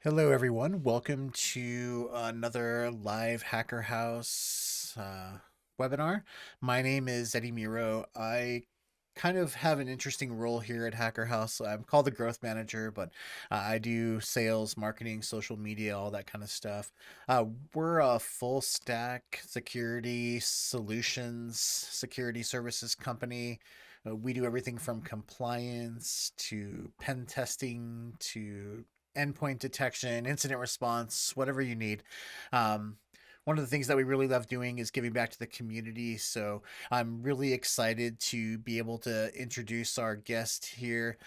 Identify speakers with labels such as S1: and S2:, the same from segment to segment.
S1: Hello, everyone. Welcome to another live Hacker House webinar. My name is Eddie Miro. I kind of have an interesting role here at Hacker House. I'm called the growth manager, but I do sales, marketing, social media, all that kind of stuff. We're a full stack security solutions, security services company. We do everything from compliance to pen testing to endpoint detection, incident response, whatever you need. Um, One of the things that we really love doing is giving back to the community. So I'm really excited to be able to introduce our guest here,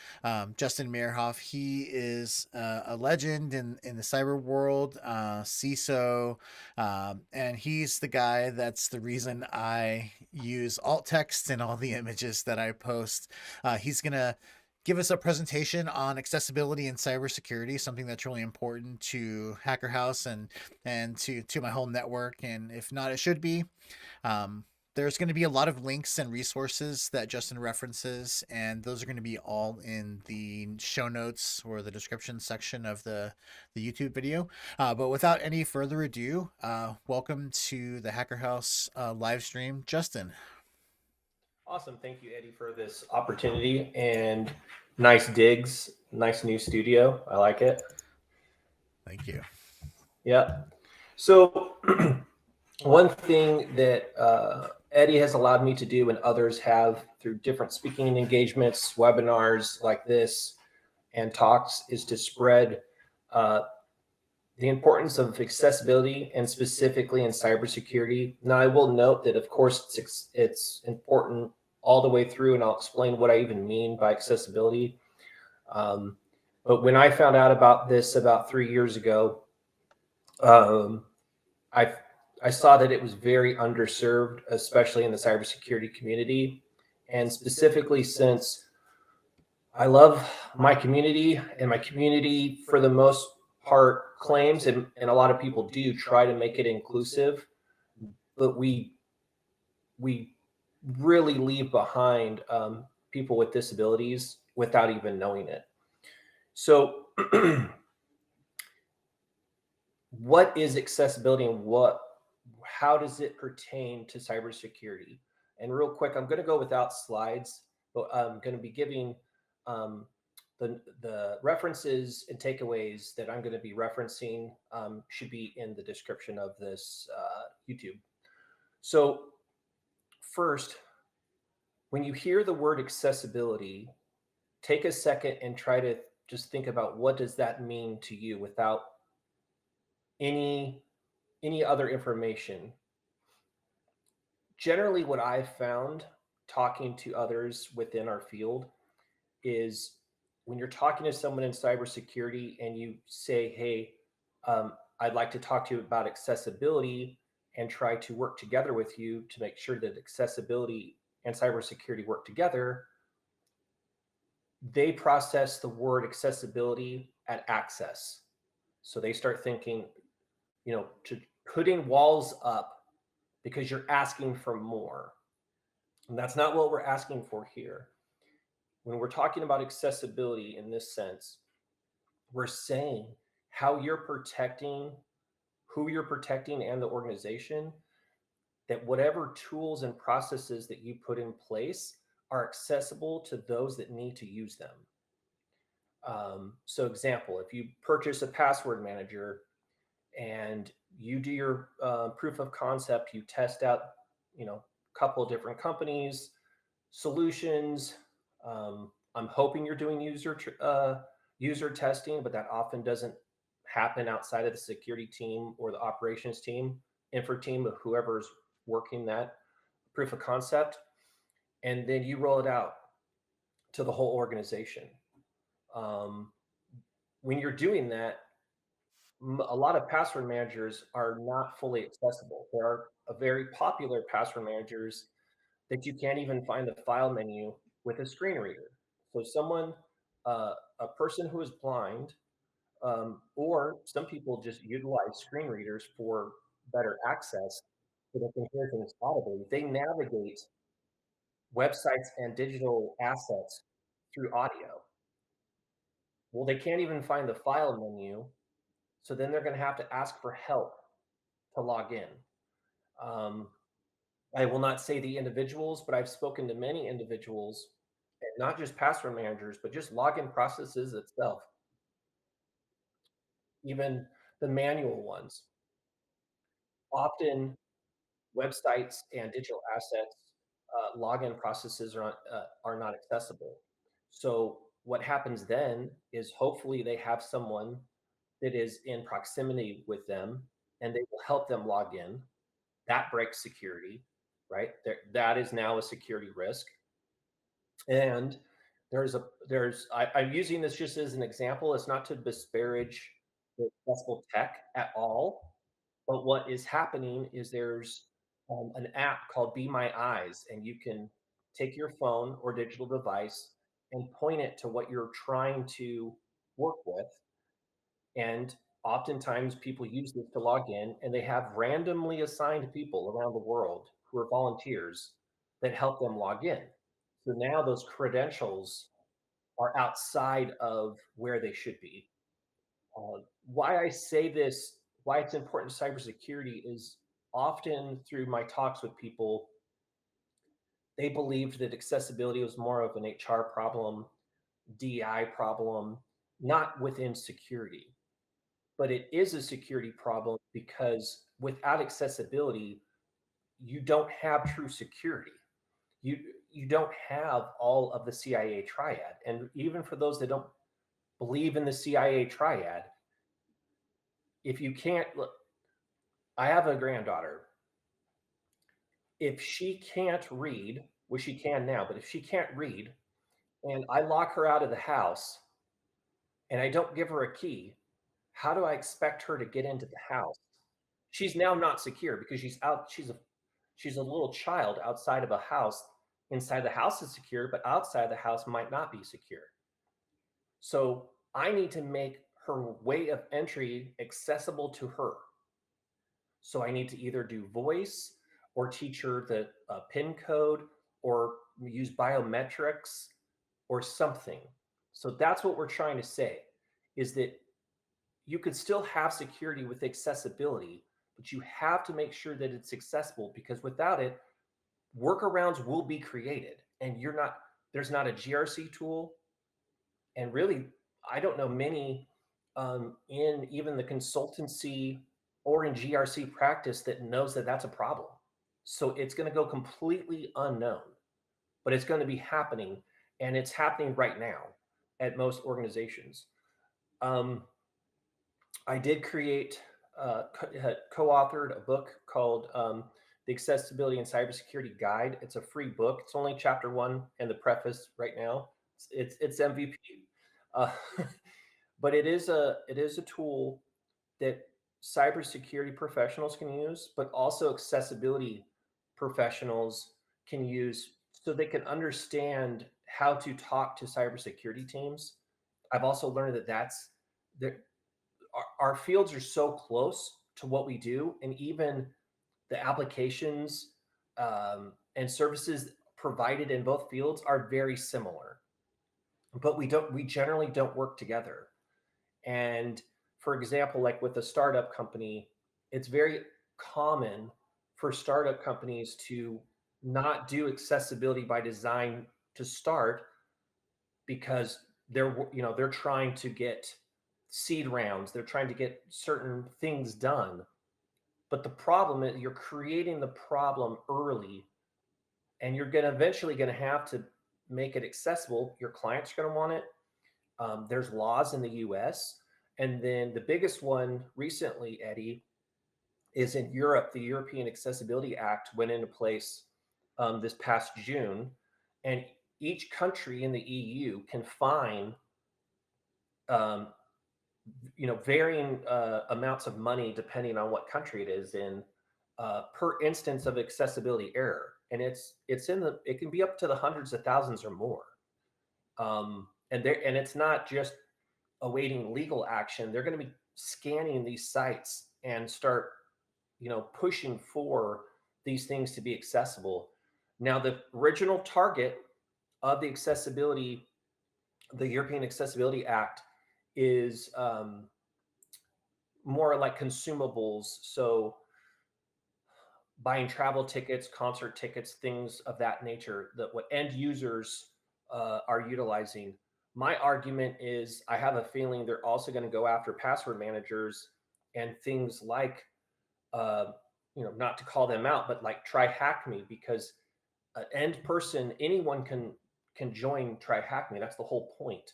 S1: Justin Merhoff. He is a legend in the cyber world, CISO, and he's the guy that's the reason I use alt text in all the images that I post. He's going to give us a presentation on accessibility and cybersecurity, something that's really important to Hacker House and to my whole network. And if not, it should be. Um, there's going to be a lot of links and resources that Justin references, and those are going to be all in the show notes or the description section of the YouTube video. But without any further ado, welcome to the Hacker House live stream, Justin.
S2: Awesome. Thank you, Eddie, for this opportunity and nice digs. Nice new studio. I like it.
S1: Thank you.
S2: Yeah. So, one thing that Eddie has allowed me to do and others have through different speaking engagements, webinars like this, and talks is to spread uh, the importance of accessibility and specifically in cybersecurity. Now, I will note that, of course, it's important all the way through, and I'll explain what I even mean by accessibility. Um, but when I found out about this about 3 years ago, um, I I saw that it was very underserved, especially in the cybersecurity community, and specifically since I love my community, and my community, for the most part, claims, and a lot of people do try to make it inclusive, but we really leave behind people with disabilities without even knowing it. So, what is accessibility, and how does it pertain to cybersecurity? And real quick, I'm going to go without slides, but I'm going to be giving um, the references and takeaways that I'm going to be referencing should be in the description of this YouTube. So first, when you hear the word accessibility, take a second and try to just think about what does that mean to you without any any other information. Generally, what I've found talking to others within our field is when you're talking to someone in cybersecurity and you say, "Hey, I'd like to talk to you about accessibility and try to work together with you to make sure that accessibility and cybersecurity work together," they process the word accessibility at access. So they start thinking, to putting walls up because you're asking for more. And that's not what we're asking for here. When we're talking about accessibility in this sense, we're saying how you're protecting who you're protecting and the organization, that whatever tools and processes that you put in place are accessible to those that need to use them. So, example, if you purchase a password manager and you do your proof of concept, you test out, a couple of different companies, solutions. I'm hoping you're doing user testing, but that often doesn't happen outside of the security team or the operations team, infra team of whoever's working that proof of concept, and then you roll it out to the whole organization. Um, when you're doing that, a lot of password managers are not fully accessible. There are a very popular password managers that you can't even find the file menu with a screen reader. So a person who is blind, or some people just utilize screen readers for better access so they can hear things audibly. They navigate websites and digital assets through audio. Well, they can't even find the file menu So then they're going to have to ask for help to log in. Um, I will not say the individuals, but I've spoken to many individuals, and not just password managers, but just login processes itself, even the manual ones. Often, websites and digital assets login processes are not accessible. So what happens then is hopefully they have someone that is in proximity with them, and they will help them log in. That breaks security, right? That is now a security risk. And I'm using this just as an example. It's not to disparage the accessible tech at all, but what is happening is there's an app called Be My Eyes, and you can take your phone or digital device and point it to what you're trying to work with. And oftentimes people use this to log in, and they have randomly assigned people around the world who are volunteers that help them log in. So now those credentials are outside of where they should be. Why I say this, why it's important to cybersecurity is often through my talks with people, they believed that accessibility was more of an HR problem, DI problem, not within security. But it is a security problem because without accessibility, you don't have true security. You don't have all of the CIA triad. And even for those that don't believe in the CIA triad, if you can't look, I have a granddaughter. If she can't read, which she can now, but if she can't read and I lock her out of the house and I don't give her a key, how do I expect her to get into the house? She's now not secure because she's out. She's a little child outside of a house. Inside the house is secure, but outside the house might not be secure. So I need to make her way of entry accessible to her. So I need to either do voice or teach her the PIN code or use biometrics or something. So that's what we're trying to say is that you could still have security with accessibility, but you have to make sure that it's accessible because without it, workarounds will be created and there's not a GRC tool. And really, I don't know many in even the consultancy or in GRC practice that knows that that's a problem. So it's going to go completely unknown, but it's going to be happening, and it's happening right now at most organizations. I did create, co-authored a book called The Accessibility and Cybersecurity Guide. It's a free book. It's only chapter 1 and the preface right now. It's MVP. Uh, but it is a tool that cybersecurity professionals can use, but also accessibility professionals can use so they can understand how to talk to cybersecurity teams. I've also learned that our fields are so close to what we do, and even the applications and services provided in both fields are very similar, but we generally don't work together. And for example, like with a startup company, it's very common for startup companies to not do accessibility by design to start because they're trying to get seed rounds, they're trying to get certain things done. But the problem is you're creating the problem early, and you're eventually going to have to make it accessible. Your clients are going to want it. There's laws in the US. And then the biggest one recently, Eddie, is in Europe. The European Accessibility Act went into place this past June. And each country in the EU can fine um, varying amounts of money depending on what country it is in per instance of accessibility error, and it can be up to the hundreds of thousands or more. And it's not just awaiting legal action. They're going to be scanning these sites and start pushing for these things to be accessible. Now, the original target of the European Accessibility Act is more like consumables. So buying travel tickets, concert tickets, things of that nature, that what end users are utilizing. My argument is I have a feeling they're also going to go after password managers and things like, uh, not to call them out, but like try hack me, because an end person, anyone can join try hack me. That's the whole point.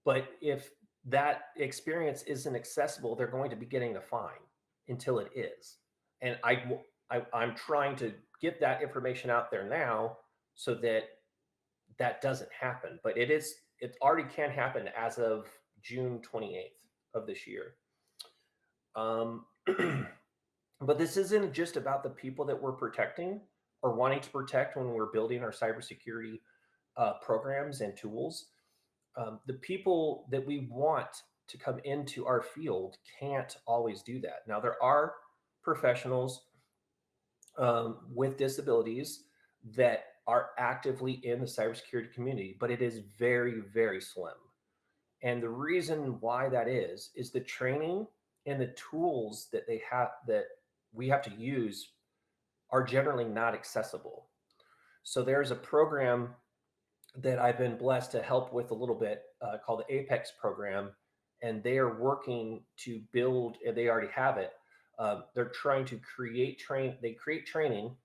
S2: But if that experience isn't accessible, they're going to be getting a fine until it is. And I'm trying to get that information out there now so that that doesn't happen. But it already can happen as of June 28th of this year. Um, but this isn't just about the people that we're protecting or wanting to protect when we're building our cybersecurity programs and tools. The people that we want to come into our field can't always do that. Now, there are professionals with disabilities that are actively in the cybersecurity community, but it is very, very slim. And the reason why that is the training and the tools that they have that we have to use are generally not accessible. So there's a program that I've been blessed to help with a little bit called the Apex program, and they are working to build, and they already have it. They're trying to they create training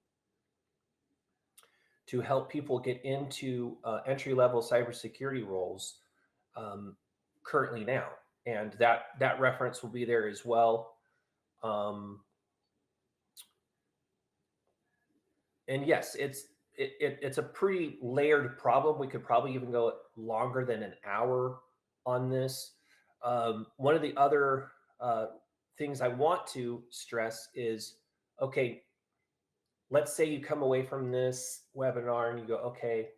S2: to help people get into entry level cybersecurity roles um, currently now, and that reference will be there as well. Um, and yes, it's a pretty layered problem. We could probably even go longer than an hour on this. One of the other things I want to stress is, okay, let's say you come away from this webinar and you go, okay,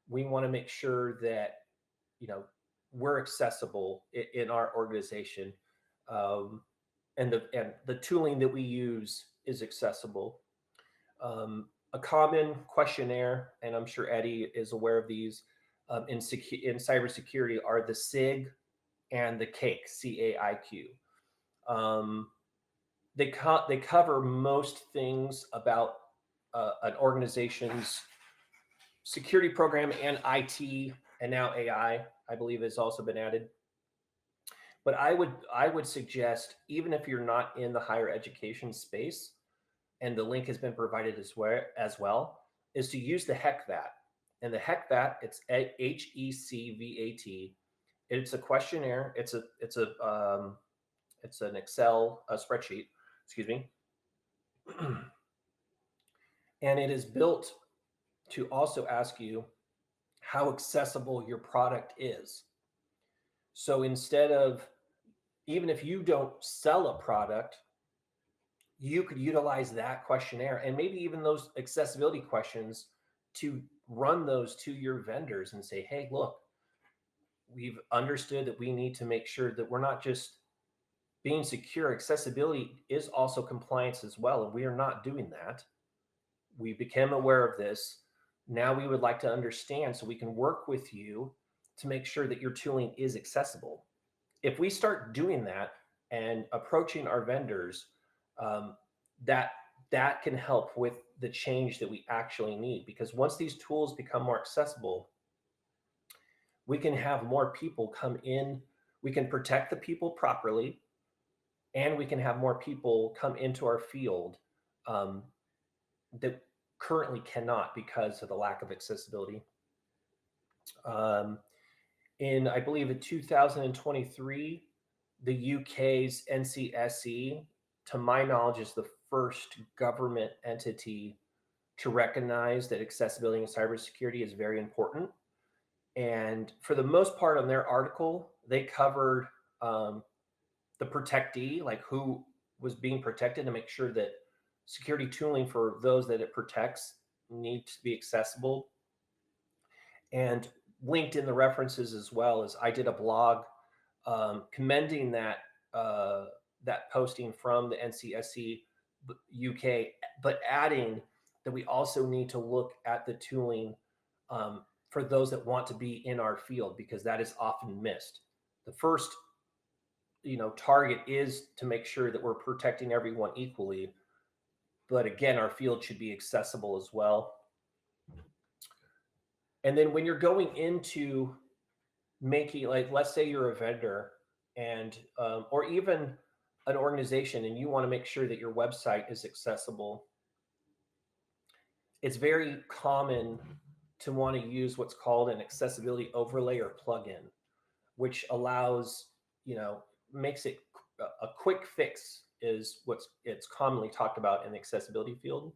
S2: we want to make sure that you know we're accessible in our organization, um, and the tooling that we use is accessible. A common questionnaire, and I'm sure Eddie is aware of these in cybersecurity, are the SIG and the CAIQ, CAIQ. Um, they cover most things about an organization's security program and IT, and now AI, I believe, has also been added. But I would suggest, even if you're not in the higher education space, and the link has been provided as well, is to use the HECVAT. And the HECVAT, it's HECVAT. It's a questionnaire. It's an Excel spreadsheet. Excuse me. And it is built to also ask you how accessible your product is. So instead of, even if you don't sell a product, you could utilize that questionnaire and maybe even those accessibility questions to run those to your vendors and say, hey, look, we've understood that we need to make sure that we're not just being secure. Accessibility is also compliance as well, and we are not doing that. We became aware of this. Now we would like to understand so we can work with you to make sure that your tooling is accessible. If we start doing that and approaching our vendors, um, that can help with the change that we actually need. Because once these tools become more accessible, we can have more people come in. We can protect the people properly, and we can have more people come into our field um, that currently cannot because of the lack of accessibility. Um, I believe in 2023, the UK's NCSE, to my knowledge, is the first government entity to recognize that accessibility and cybersecurity is very important. And for the most part, on their article, they covered the protectee, like who was being protected, to make sure that security tooling for those that it protects needs to be accessible. And linked in the references as well as I did a blog commending that posting from the NCSC UK, but adding that we also need to look at the tooling for those that want to be in our field, because that is often missed. The first target is to make sure that we're protecting everyone equally. But again, our field should be accessible as well. And then when you're going into making, like, let's say you're a vendor and or even an organization, and you want to make sure that your website is accessible, it's very common to want to use what's called an accessibility overlay or plugin, which allows, makes it a quick fix, is what's it's commonly talked about in the accessibility field.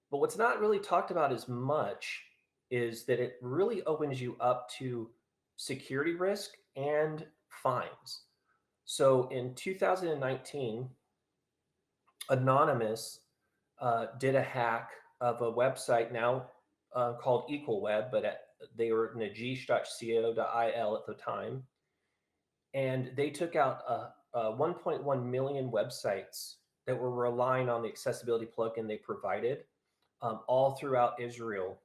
S2: But what's not really talked about as much is that it really opens you up to security risk and fines. So in 2019, Anonymous did a hack of a website now called EqualWeb, but they were najish.co.il at the time. And they took out 1.1 million websites that were relying on the accessibility plugin they provided all throughout Israel.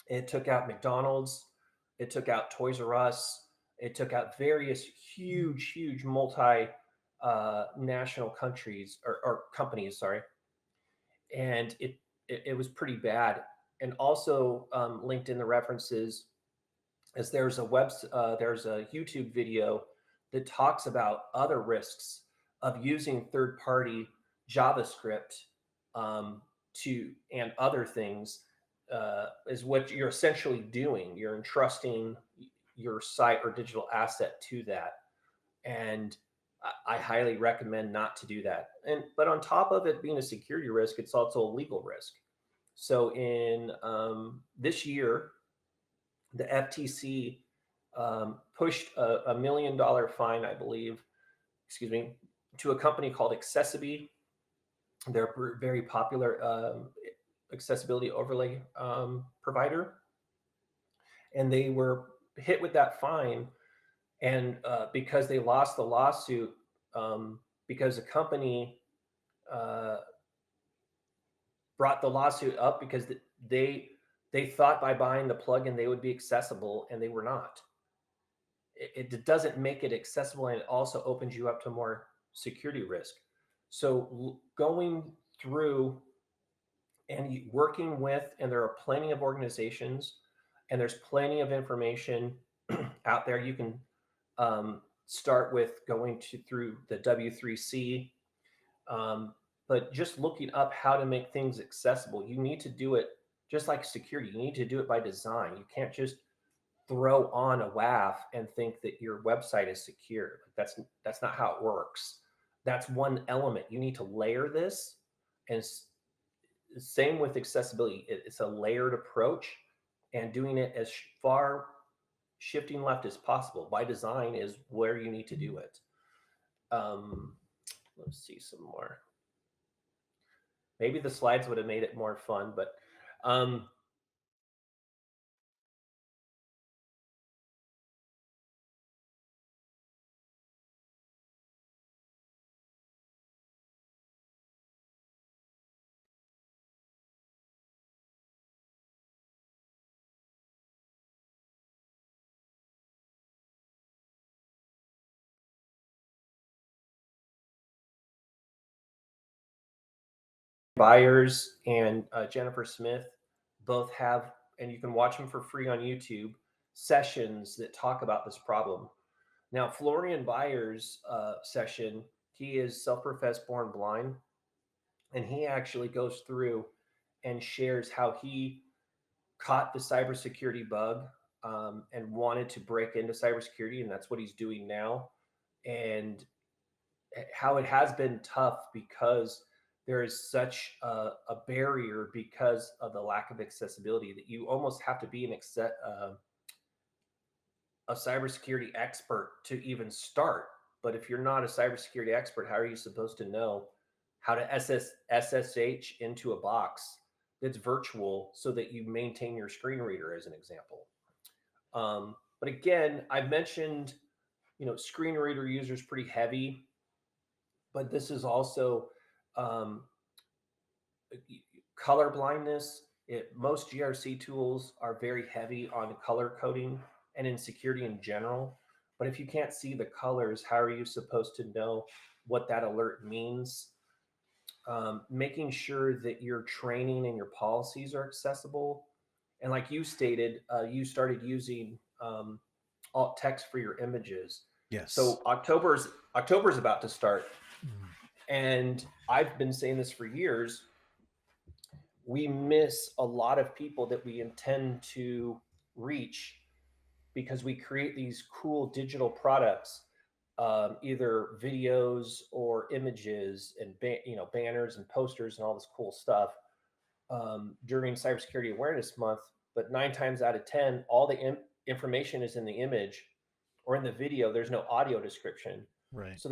S2: It took out McDonald's, it took out Toys R Us, it took out various huge multi national countries or companies, sorry, and it was pretty bad. And also linked in the references is there's a YouTube video that talks about other risks of using third party JavaScript to and other things is what you're essentially doing. You're entrusting your site or digital asset to that, and I highly recommend not to do that. And but on top of it being a security risk, it's also a legal risk. So in this year, the FTC pushed $1 million fine, I believe, excuse me, to a company called Accessiby. They're a very popular accessibility overlay provider, and they were hit with that fine. And because they lost the lawsuit, because the company uh, brought the lawsuit up because they thought by buying the plugin they would be accessible, and they were not. It doesn't make it accessible, and it also opens you up to more security risk. So going through and working with, and there are plenty of organizations, and there's plenty of information out there. You can start with going through the W3C, but just looking up how to make things accessible. You need to do it just like security. You need to do it by design. You can't just throw on a WAF and think that your website is secure. That's not how it works. That's one element. You need to layer this, and same with accessibility. It's a layered approach, and doing it as far shifting left as possible by design is where you need to do it. Um, let's see some more. Maybe the slides would have made it more fun, but Byers and Jennifer Smith both have, and you can watch them for free on YouTube, sessions that talk about this problem. Now, Florian Byers' session, he is self-professed born blind, and he actually goes through and shares how he caught the cybersecurity bug and wanted to break into cybersecurity, and that's what he's doing now. And how it has been tough because there is such a barrier because of the lack of accessibility that you almost have to be a cybersecurity expert to even start. But if you're not a cybersecurity expert, how are you supposed to know how to SSH into a box that's virtual so that you maintain your screen reader, as an example? But again, I've mentioned, screen reader users pretty heavy, but this is also um, color blindness. Most GRC tools are very heavy on color coding and in security in general. But if you can't see the colors, how are you supposed to know what that alert means? Making sure that your training and your policies are accessible. And like you stated, you started using alt text for your images.
S1: Yes.
S2: So October's about to start,
S1: Mhm.
S2: and I've been saying this for years. We miss a lot of people that we intend to reach because we create these cool digital products, either videos or images and banners and posters and all this cool stuff during Cybersecurity Awareness Month. But 9 times out of 10, all the information is in the image or in the video. There's no audio description,
S1: Right.
S2: so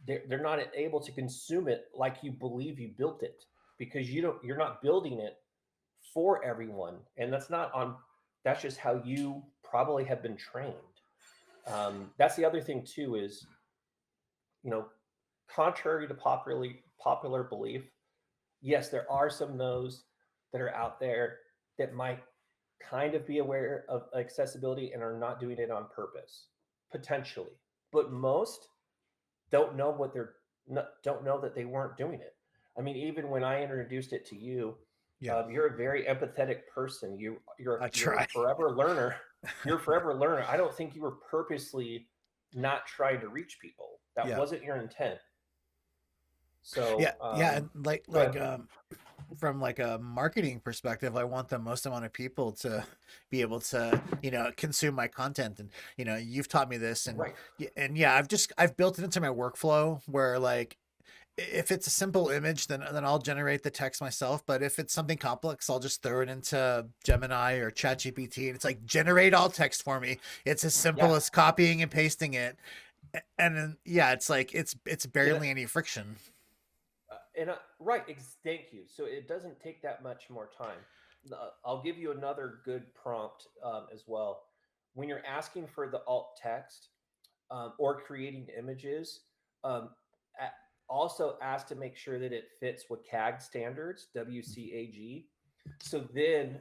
S2: they're not able to consume it like you believe you built it, because you're not building it for everyone, and that's not on. That's just how you probably have been trained. That's the other thing too is, you know, contrary to popular belief, yes, there are some no's that are out there that might kind of be aware of accessibility and are not doing it on purpose, potentially. But most don't know what they're don't know that they weren't doing it. I mean, even when I introduced it to you,
S1: Yeah.
S2: you're a very empathetic person.
S1: I
S2: You're a
S1: try.
S2: forever learner. You're a forever learner. I don't think you were purposely not trying to reach people. That
S1: Yeah.
S2: wasn't your intent.
S1: Yeah.
S2: So,
S1: Yeah. And
S2: go ahead.
S1: from like a marketing perspective, I want the most amount of people to be able to, consume my content. And, you've taught me this,
S2: Right.
S1: and yeah, I've built it into my workflow where like, if it's a simple image, then I'll generate the text myself. But if it's something complex, I'll just throw it into Gemini or ChatGPT, and it's like generate all text for me. It's as
S2: Yeah.
S1: simple as copying and pasting it, and then yeah, it's like it's
S2: And,
S1: barely any friction.
S2: right. Thank you. So it doesn't take that much more time. I'll give you another good prompt as well. When you're asking for the alt text or creating images, um, also ask to make sure that it fits WCAG standards, WCAG. So then,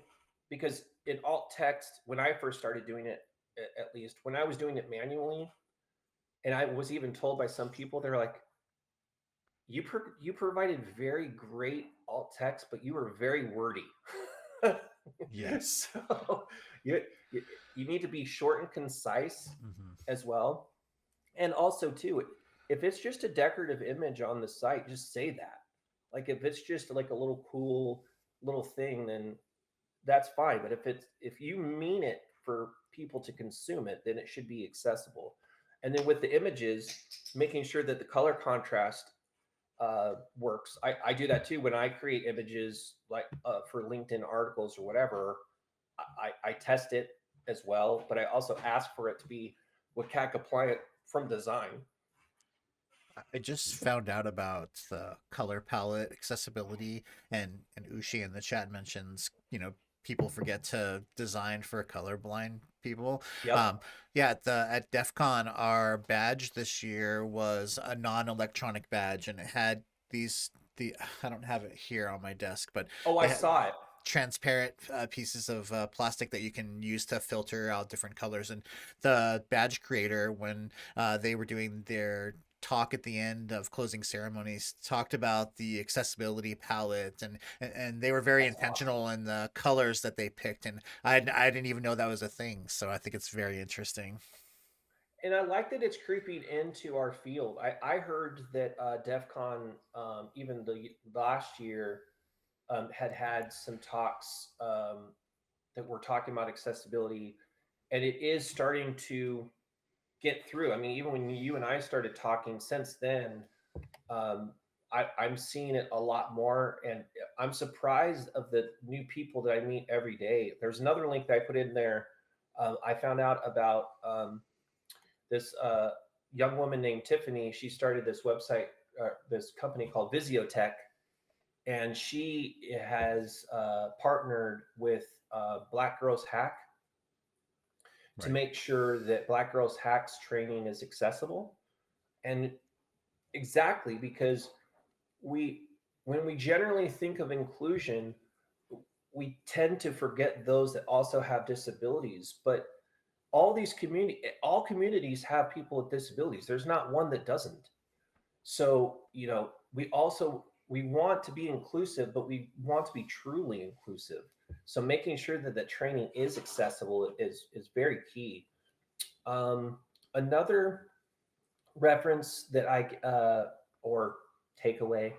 S2: because in alt text, when I first started doing it, at least when I was doing it manually, and I was even told by some people, they're like, you provided very great alt text, but you were very wordy.
S1: Yes.
S2: So you, you you need to be short and concise
S1: Hmm.
S2: as well. And also too, if it's just a decorative image on the site, just say that. Like if it's just like a little cool little thing, then that's fine. But if you mean it for people to consume it, then it should be accessible. And then with the images, making sure that the color contrast works. I do that too when I create images like for LinkedIn articles or whatever. I test it as well, but I also ask for it to be WCAG compliant from design.
S1: I just found out about the color palette accessibility, and Ushi in the chat mentions, people forget to design for colorblind people.
S2: Yep.
S1: Um, yeah, at DEF CON, our badge this year was a non-electronic badge, and it had the I don't have it here on my desk, but
S2: Oh, I
S1: it had
S2: saw it.
S1: transparent pieces of plastic that you can use to filter out different colors. And the badge creator, when they were doing their talk at the end of closing ceremonies, talked about the accessibility palette, and they were very
S2: That's awesome.
S1: intentional in the colors that they picked, and I didn't even know that was a thing, so I think it's very interesting.
S2: And I like that it's creeping into our field. I heard that DEF CON, even the last year, had some talks that were talking about accessibility, and it is starting to get through. I mean, even when you and I started talking since then, um, I'm seeing it a lot more, and I'm surprised of the new people that I meet every day. There's another link that I put in there. I found out about this young woman named Tiffany. She started this website, this company called Visiotech, and she has partnered with Black Girls Hack to
S1: Right.
S2: make sure that Black Girls Hack's training is accessible. And exactly because we, when we generally think of inclusion, we tend to forget those that also have disabilities. But all communities have people with disabilities. There's not one that doesn't. So, we want to be inclusive, but we want to be truly inclusive. So making sure that the training is accessible is very key. Another reference that or takeaway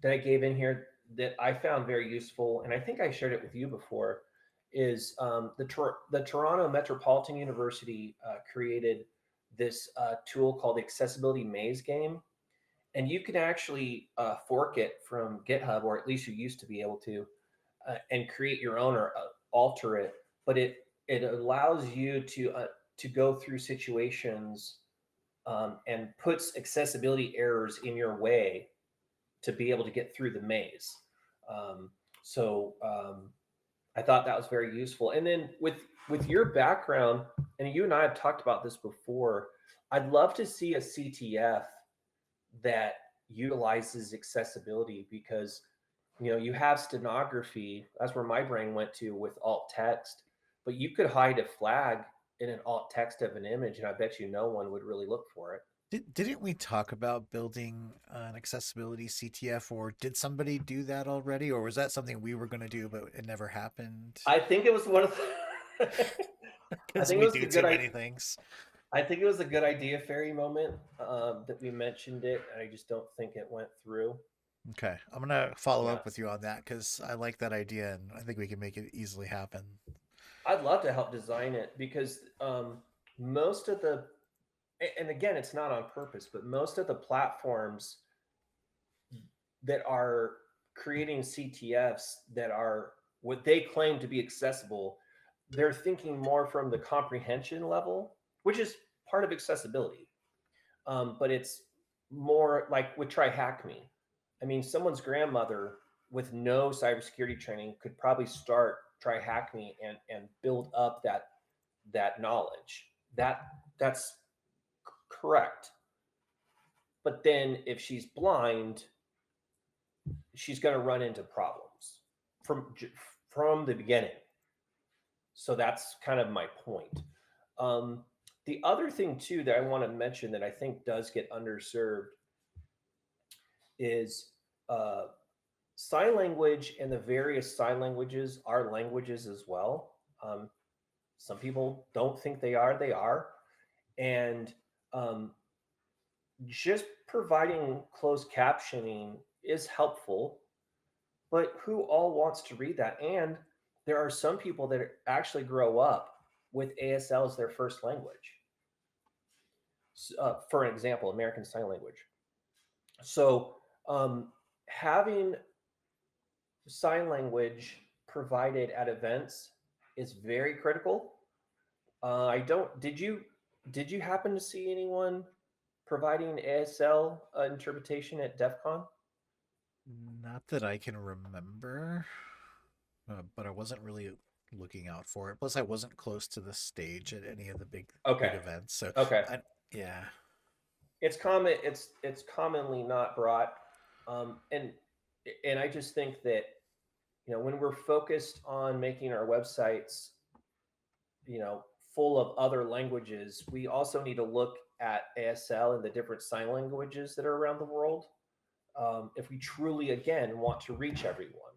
S2: that I gave in here that I found very useful, and I think I shared it with you before, is the Toronto Metropolitan University created this tool called the Accessibility Maze Game, and you can actually fork it from GitHub, or at least you used to be able to, and create your own or alter it. But it allows you to go through situations and puts accessibility errors in your way to be able to get through the maze. Um, so I thought that was very useful. And then with your background, and you and I have talked about this before, I'd love to see a CTF that utilizes accessibility, because you have stenography. That's where my brain went to with alt text, but you could hide a flag in an alt text of an image, and I bet you no one would really look for it.
S1: Didn't we talk about building an accessibility CTF, or did somebody do that already, or was that something we were going to do but it never happened?
S2: I think it was one of the I
S1: Because
S2: think it
S1: we
S2: was
S1: do
S2: the
S1: too
S2: good
S1: many things.
S2: I think it was a good idea fairy moment that we mentioned it, and I just don't think it went through.
S1: Okay, I'm gonna follow
S2: Yeah,
S1: up with you on that because I like that idea and I think we can make it easily happen.
S2: I'd love to help design it, because most of the and again, it's not on purpose, but most of the platforms that are creating CTFs that are what they claim to be accessible, they're thinking more from the comprehension level, which is part of accessibility. But it's more like with Try Hack Me. I mean, someone's grandmother with no cybersecurity training could probably start Try Hack Me and build up that knowledge. That's correct. But then if she's blind, she's going to run into problems from the beginning. So that's kind of my point. The other thing too that I want to mention that I think does get underserved is uh, sign language, and the various sign languages are languages as well. Some people don't think they are. They are, and um, just providing closed captioning is helpful, but who all wants to read that? And there are some people that actually grow up with ASL as their first language. For an example, American Sign Language. So um, having sign language provided at events is very critical. I don't. Did you happen to see anyone providing ASL interpretation at DEF CON?
S1: Not that I can remember, but I wasn't really looking out for it. Plus, I wasn't close to the stage at any of the big
S2: Okay.
S1: events, so
S2: Okay.
S1: I yeah.
S2: It's common. It's commonly not brought, and I just think that when we're focused on making our websites full of other languages, we also need to look at ASL and the different sign languages that are around the world, if we truly again want to reach everyone.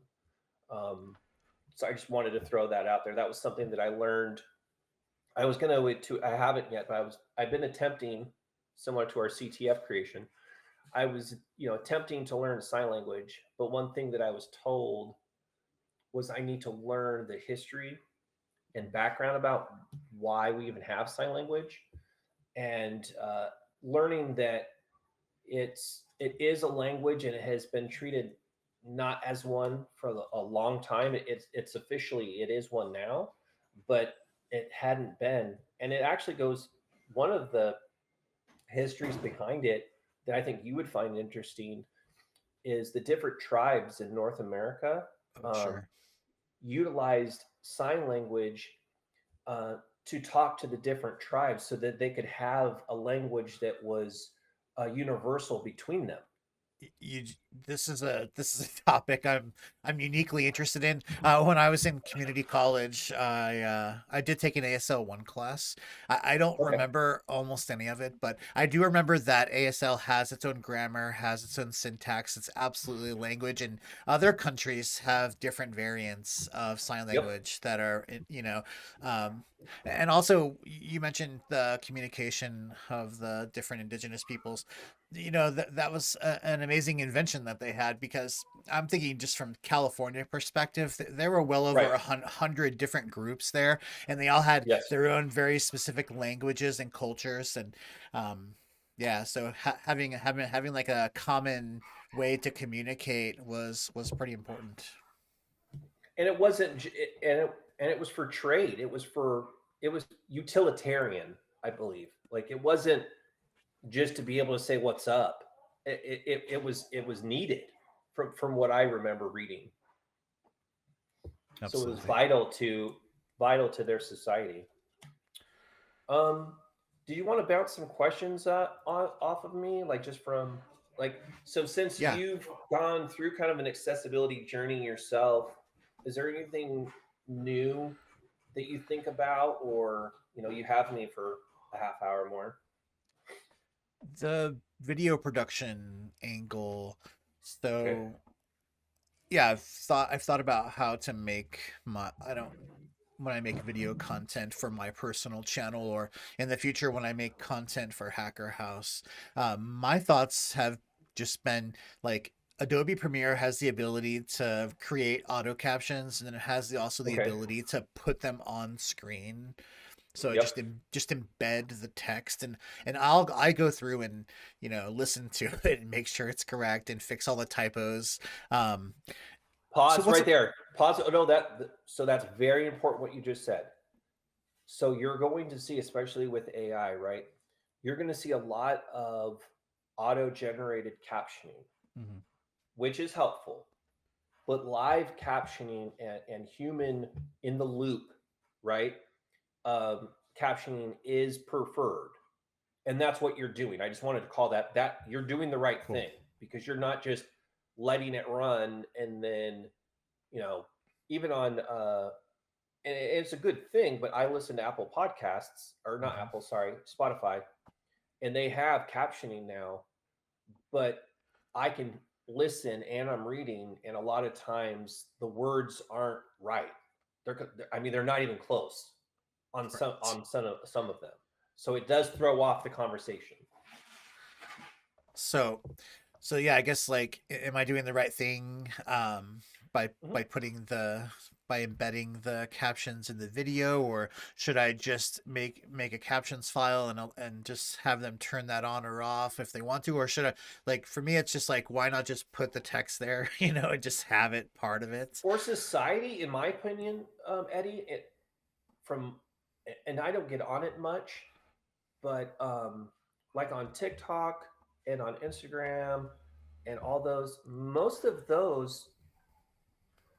S2: So I just wanted to throw that out there. That was something that I learned. I was gonna to I haven't yet, but I've been attempting, similar to our CTF creation. I was attempting to learn sign language, but one thing that I was told was I need to learn the history and background about why we even have sign language, and learning that it is a language and it has been treated not as one for a long time. It's officially it is one now, but it hadn't been, and it actually goes one of the histories behind it that I think you would find interesting is the different tribes in North America
S1: Oh,
S2: um,
S1: sure.
S2: utilized sign language uh, to talk to the different tribes so that they could have a language that was universal between them.
S1: you this is a topic I'm uniquely interested in. When I was in community college, I did take an ASL one class. I don't
S2: Okay.
S1: remember almost any of it, but I do remember that ASL has its own grammar, has its own syntax. It's absolutely language, and other countries have different variants of sign
S2: Yep.
S1: language that are, um, and also you mentioned the communication of the different indigenous peoples. That was an amazing invention that they had, because I'm thinking just from California perspective, there were well over
S2: Right.
S1: 100 different groups there, and they all had
S2: Yes.
S1: their own very specific languages and cultures, and um, yeah, so having like a common way to communicate was pretty important.
S2: And it wasn't, and it was for trade. It was utilitarian, I believe. Like it wasn't just to be able to say what's up. It was needed from what I remember reading. So it was
S1: Absolutely.
S2: vital to their society. Um, do you want to bounce some questions off of me, like just from like so since
S1: Yeah.
S2: you've gone through kind of an accessibility journey yourself, is there anything new that you think about, or you have me for a half hour more?
S1: The video production angle.
S2: Okay.
S1: So yeah, I've thought about how to make my I don't when I make video content for my personal channel, or in the future when I make content for Hacker House. My thoughts have just been like, Adobe Premiere has the ability to create auto captions, and then it has also the
S2: Okay.
S1: ability to put them on screen. So I
S2: Yep.
S1: just embed the text, and I go through and listen to it and make sure it's correct and fix all the typos. Um, so
S2: Pause
S1: what's
S2: right there. Pause. Oh no, so that's very important what you just said. So you're going to see, especially with AI, right? You're going to see a lot of auto-generated captioning,
S1: Mhm.
S2: which is helpful. But live captioning and human in the loop, right? Captioning is preferred, and that's what you're doing. I just wanted to call that you're doing the right
S1: Cool.
S2: thing, because you're not just letting it run and then you know even on and it's a good thing. But I listen to Apple Podcasts, or not
S1: Hmm.
S2: Apple, sorry, Spotify, and they have captioning now. But I can listen and I'm reading, and a lot of times the words aren't right. I mean, they're not even close on
S1: Right.
S2: some of them. So it does throw off the conversation.
S1: So, so yeah, I guess like, am I doing the right thing by
S2: Mhm.
S1: by embedding the captions in the video, or should I just make a captions file and just have them turn that on or off if they want to, or should I, like, for me it's just like, why not just put the text there, and just have it part of it?
S2: For society, in my opinion, Eddie, from and I don't get on it much, but like on TikTok and on Instagram and all those, most of those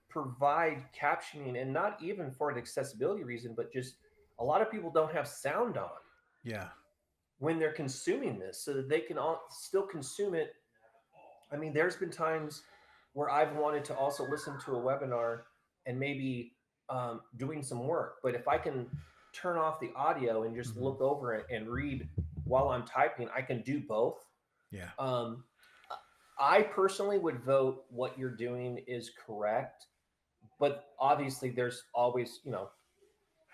S2: provide captioning, and not even for an accessibility reason, but just a lot of people don't have sound on
S1: Yeah.
S2: when they're consuming this, so that they can still consume it. I mean, there's been times where I've wanted to also listen to a webinar and maybe doing some work, but if I can turn off the audio and just
S1: Hmm.
S2: look over it and read while I'm typing, I can do both.
S1: Yeah.
S2: Um, I personally would vote what you're doing is correct, but obviously there's always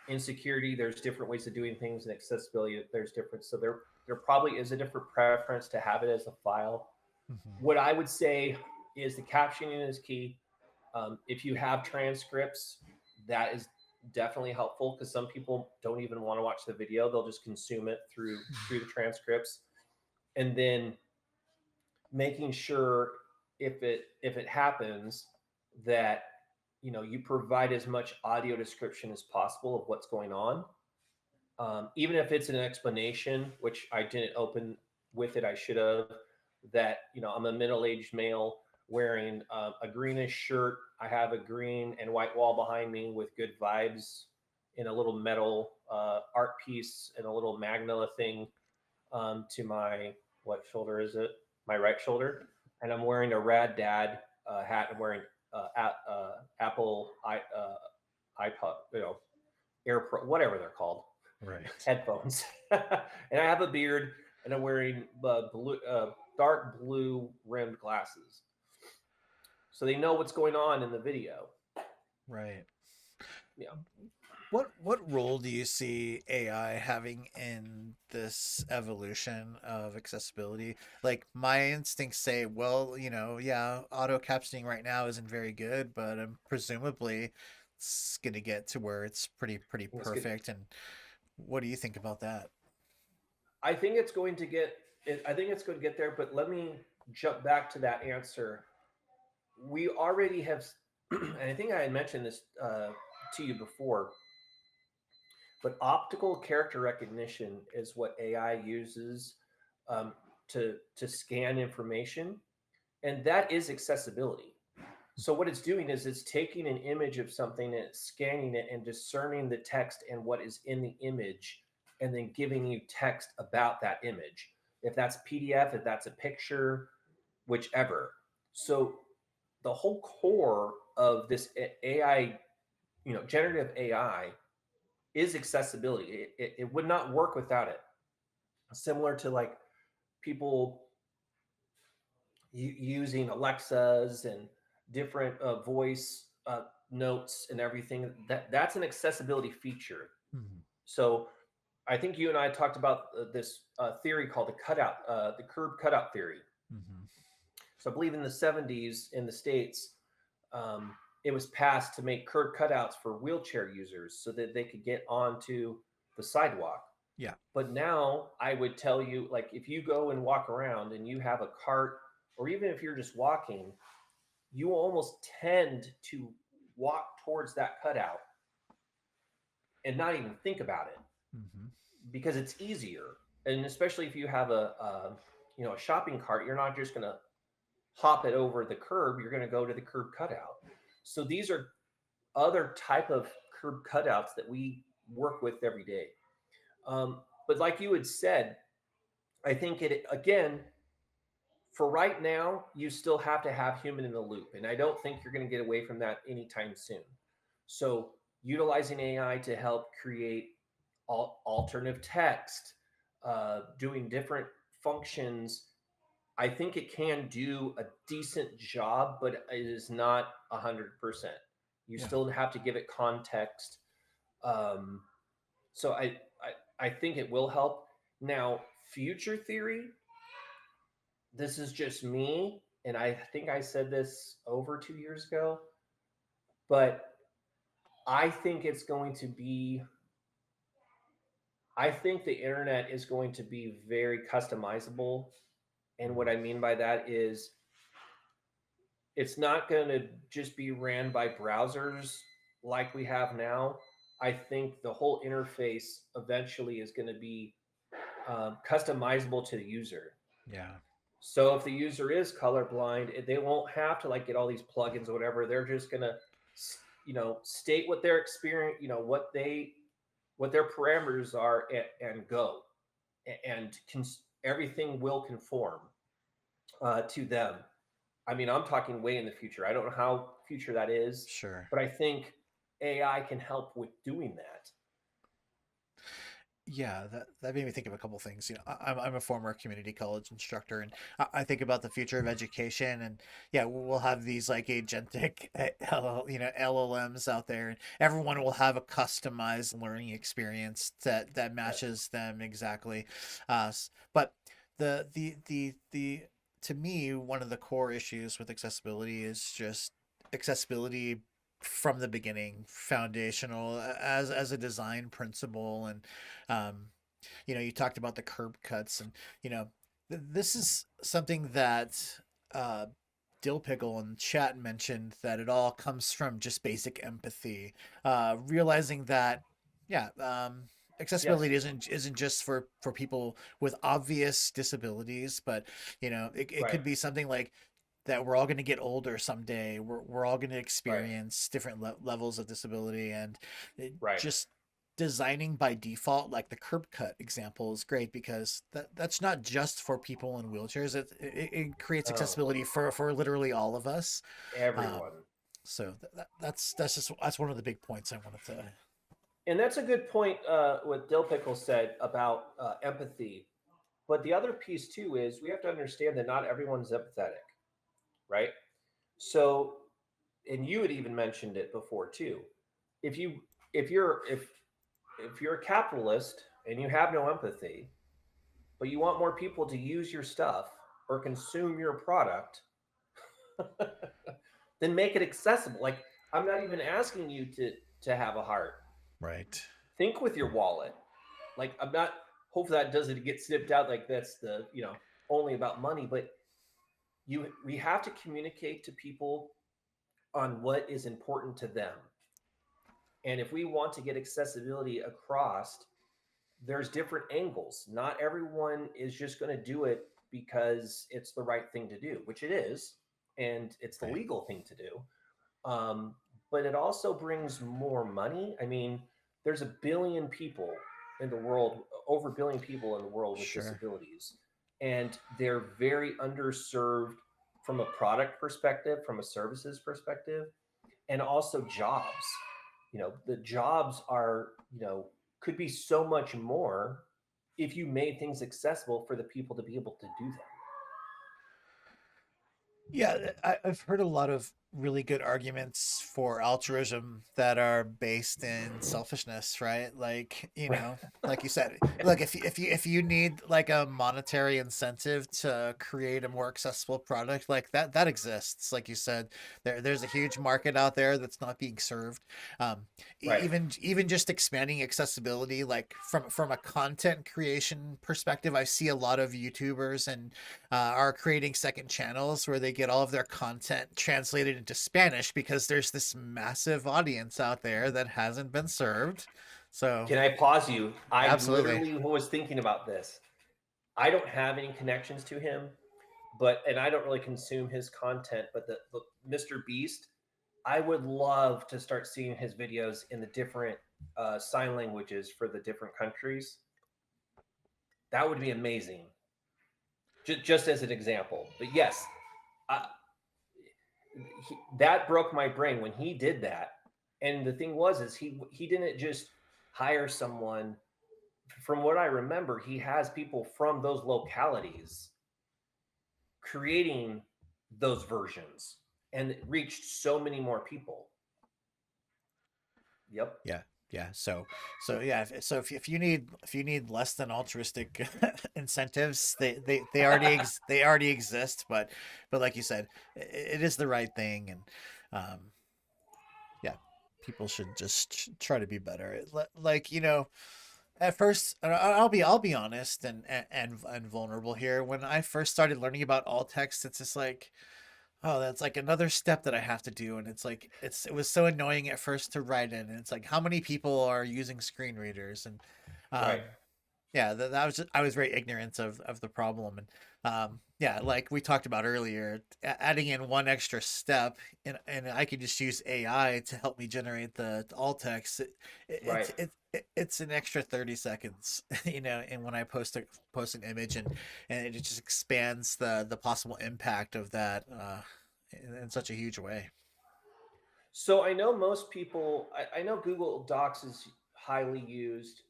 S2: insecurity. There's different ways of doing things, and accessibility. There's different, so there probably is a different preference to have it as a file.
S1: Hmm.
S2: What I would say is the captioning is key. If you have transcripts, that is definitely helpful, because some people don't even want to watch the video; they'll just consume it through the transcripts. And then making sure, if it happens, that you provide as much audio description as possible of what's going on, even if it's an explanation, which I didn't open with it. I should have. That I'm a middle-aged male wearing a greenish shirt. I have a green and white wall behind me with good vibes, in a little metal art piece and a little magnolia thing to my, what shoulder is it? My right shoulder. and I'm wearing a Rad Dad hat. I'm wearing Apple iPod, AirPro, whatever they're called,
S1: Right.
S2: headphones, and I have a beard, and I'm wearing dark blue rimmed glasses, so they know what's going on in the video.
S1: Right.
S2: Yeah,
S1: What role do you see AI having in this evolution of accessibility? Like my instincts say, well, yeah, auto captioning right now isn't very good, but presumably it's gonna get to where it's pretty
S2: it's good.
S1: perfect. And what do you think about that?
S2: I think it's going to get. I think it's going to get there. But let me jump back to that answer. We already have, and I think I had mentioned this to you before. But optical character recognition is what AI uses um, to scan information, and that is accessibility. So what it's doing is it's taking an image of something and it's scanning it and discerning the text and what is in the image, and then giving you text about that image. If that's PDF, if that's a picture, whichever. So the whole core of this AI, generative AI, is accessibility. It would not work without it. Similar to like people using Alexas and different voice notes and everything. That's an accessibility feature.
S1: Hmm.
S2: So I think you and I talked about this theory called the curb cutout theory.
S1: Hmm.
S2: So I believe in the 70s in the States, it was passed to make curb cutouts for wheelchair users so that they could get onto the sidewalk.
S1: Yeah.
S2: But now I would tell you, like, if you go and walk around and you have a cart, or even if you're just walking, you almost tend to walk towards that cutout and not even think about it
S1: Hmm.
S2: because it's easier. And especially if you have a shopping cart, you're not just going to hop it over the curb. You're going to go to the curb cutout. So these are other type of curb cutouts that we work with every day. But like you had said, I think it again, for right now, you still have to have human in the loop, and I don't think you're going to get away from that anytime soon. So utilizing AI to help create alternative text, doing different functions, I think it can do a decent job, but it is not 100%. You
S1: Yeah.
S2: still have to give it context. Um, so I think it will help. Now, future theory, this is just me, and I think I said this over 2 years ago, but I think it's going to be, I think the internet is going to be very customizable. And what I mean by that is it's not going to just be ran by browsers like we have now. I think the whole interface eventually is going to be customizable to the user.
S1: Yeah.
S2: So if the user is colorblind, they won't have to like get all these plugins or whatever. They're just gonna, state what their experience, what their parameters are, and go, and everything will conform to them. I mean, I'm talking way in the future. I don't know how future that is,
S1: Sure.
S2: but I think AI can help with doing that.
S1: Yeah, that made me think of a couple things. I'm a former community college instructor, and I think about the future of education, and yeah, we'll have these like agentic, LLMs out there, and everyone will have a customized learning experience that
S2: Right.
S1: matches them exactly. But the to me, one of the core issues with accessibility is just accessibility from the beginning, foundational as a design principle. And um, you talked about the curb cuts, and this is something that uh, Dill Pickle and chat mentioned, that it all comes from just basic empathy, realizing that yeah,
S2: Yes.
S1: accessibility isn't just for people with obvious disabilities, but it
S2: Right.
S1: could be something like that we're all going to get older someday. We're all going to
S2: Right.
S1: experience different levels of disability, and
S2: Right.
S1: just designing by default, like the curb cut example is great because that's not just for people in wheelchairs. It creates
S2: Oh,
S1: accessibility for literally all of us. Um,
S2: everyone.
S1: so that's one of the big points I wanted to.
S2: And that's a good point, what Dill Pickle said about empathy. But the other piece too is we have to understand that not everyone's empathetic, right? So, and you had even mentioned it before too. If you if you're if you're a capitalist and you have no empathy, but you want more people to use your stuff or consume your product, then make it accessible. Like I'm not even asking you to have a heart.
S1: Right.
S2: Think with your wallet. Like I'm not. Hopefully that doesn't get snipped out. Like that's the only about money. But we have to communicate to people on what is important to them. And if we want to get accessibility across, there's different angles. Not everyone is just going to do it because it's the right thing to do, which it is, and it's the
S1: Right.
S2: legal thing to do. Um, but it also brings more money. I mean, there's a billion people in the world, over a billion people in the world with
S1: Sure.
S2: disabilities, and they're very underserved from a product perspective, from a services perspective, and also jobs. The jobs are, could be so much more if you made things accessible for the people to be able to do them.
S1: Yeah, I've heard a lot of really good arguments for altruism that are based in selfishness, right? Like,
S2: Right.
S1: like you said, look, if you need like a monetary incentive to create a more accessible product, like that exists. Like you said, there's a huge market out there that's not being served. Um,
S2: Right.
S1: even just expanding accessibility, like from a content creation perspective, I see a lot of YouTubers and are creating second channels where they get all of their content translated into Spanish because there's this massive audience out there that hasn't been served. So,
S2: Can I pause you? I
S1: absolutely.
S2: literally was thinking about this. I don't have any connections to him, and I don't really consume his content, but the Mr. Beast, I would love to start seeing his videos in the different sign languages for the different countries. That would be amazing. Just as an example. But yes, I, that broke my brain when he did that. And the thing was, is he didn't just hire someone. From what I remember, he has people from those localities creating those versions, and it reached so many more people. Yep.
S1: Yeah. Yeah. So yeah. If you need less than altruistic incentives, they already exist. But like you said, it is the right thing, and um, yeah, people should just try to be better. Like at first, I'll be honest and vulnerable here. When I first started learning about alt text, it's just like, oh, that's like another step that I have to do, and it's like it was so annoying at first to write in, and it's like how many people are using screen readers, and
S2: Right.
S1: um, yeah, that was I was very ignorant of the problem, and yeah, like we talked about earlier, adding in one extra step, and I could just use AI to help me generate the alt text.
S2: Right.
S1: It's an extra 30 seconds, and when I post an image, and it just expands the possible impact of that in such a huge way.
S2: So I know most people. I know Google Docs is highly used,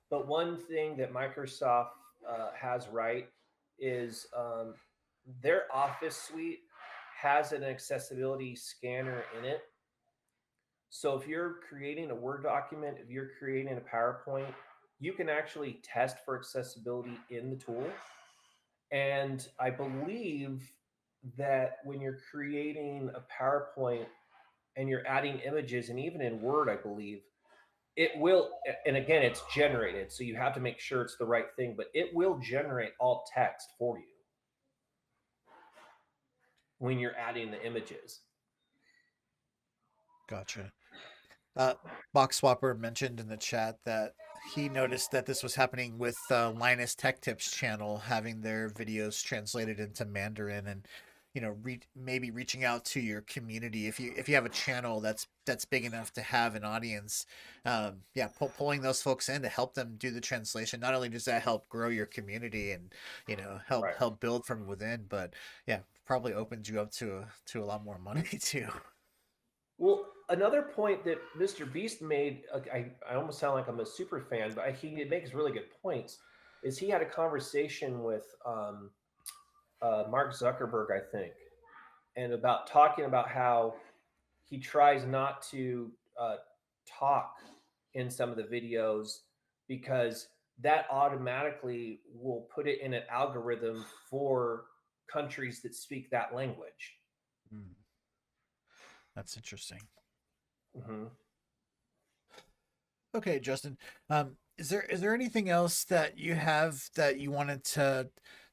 S2: but one thing that Microsoft has right is their Office suite has an accessibility scanner in it. So if you're creating a Word document, if you're creating a PowerPoint, you can actually test for accessibility in the tool. And I believe that when you're creating a PowerPoint and you're adding images, and even in Word, I believe it will, and again, it's generated. So you have to make sure it's the right thing, but it will generate alt text for you when you're adding the images.
S1: Gotcha. Uh, Box Swapper mentioned in the chat that he noticed that this was happening with Linus Tech Tips channel, having their videos translated into Mandarin, and maybe reaching out to your community if you have a channel that's that's big enough to have an audience. Yeah, pulling those folks in to help them do the translation. Not only does that help grow your community and
S2: Right.
S1: help build from within, but yeah, probably opens you up to a lot more money too.
S2: Well, another point that Mr. Beast made, I almost sound like I'm a super fan, but he makes really good points. Is he had a conversation with Mark Zuckerberg, I think, and about talking about how he tries not to talk in some of the videos because that automatically will put it in an algorithm for countries that speak that language.
S1: Mm, that's interesting.
S2: Hmm.
S1: Okay, Justin. Is there anything else that you have that you wanted to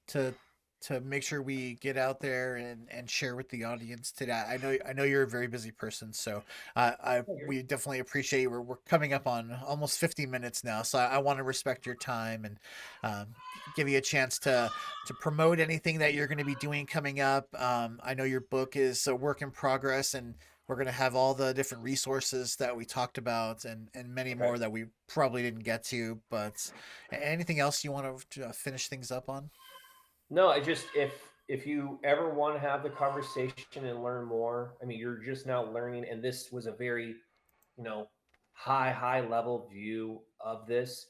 S1: to make sure we get out there and share with the audience today? I know you're a very busy person, so I we definitely appreciate you. We're coming up on almost 50 minutes now, so I want to respect your time and give you a chance to promote anything that you're going to be doing coming up. I know your book is a work in progress, and we're going to have all the different resources that we talked about and many
S2: Okay.
S1: more that we probably didn't get to. But anything else you want to finish things up on?
S2: No, I just if you ever want to have the conversation and learn more, I mean, you're just now learning, and this was a very, you know, high level view of this.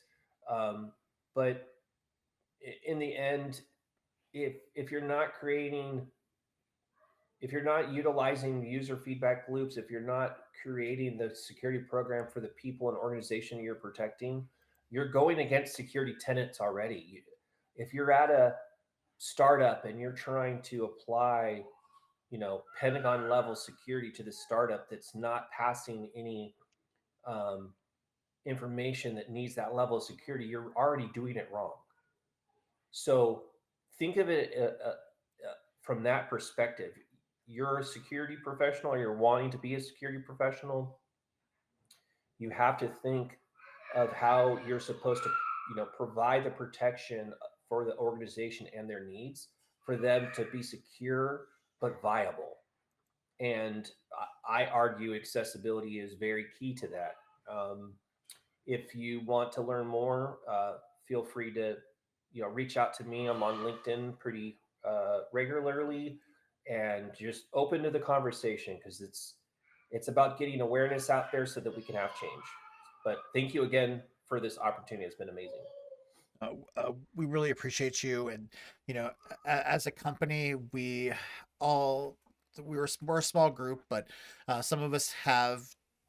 S2: Um, but in the end, if you're not creating, if you're not utilizing user feedback loops, if you're not creating the security program for the people and organization you're protecting, you're going against security tenets already. If you're at a startup and you're trying to apply, Pentagon level security to the startup that's not passing any um, information that needs that level of security, you're already doing it wrong. So think of it from that perspective. You're a security professional, or you're wanting to be a security professional. You have to think of how you're supposed to, provide the protection for the organization and their needs for them to be secure but viable. And I argue accessibility is very key to that. Um, if you want to learn more, feel free to reach out to me. I'm on LinkedIn pretty regularly, and just open to the conversation because it's about getting awareness out there so that we can have change. But thank you again for this opportunity. It's been amazing.
S1: We really appreciate you, and you know, as a company, all we're a small group, but some of us have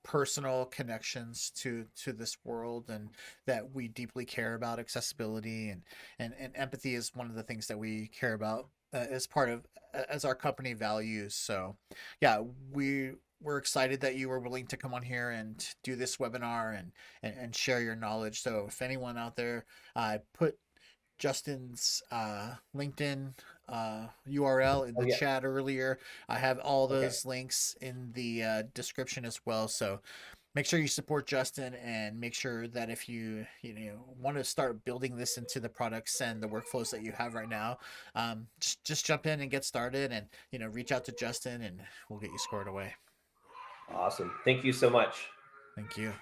S1: personal connections to this world, and that we deeply care about accessibility and empathy is one of the things that we care about as part of as our company values. So, yeah, we're excited that you were willing to come on here and do this webinar and share your knowledge. So, if anyone out there I put Justin's LinkedIn URL in
S2: Oh
S1: the
S2: yeah.
S1: chat earlier. I have all
S2: Okay.
S1: those links in the description as well. So make sure you support Justin and make sure that if you want to start building this into the products and the workflows that you have right now, just jump in and get started and reach out to Justin and we'll get you scored away.
S2: Awesome. Thank you so much.
S1: Thank you.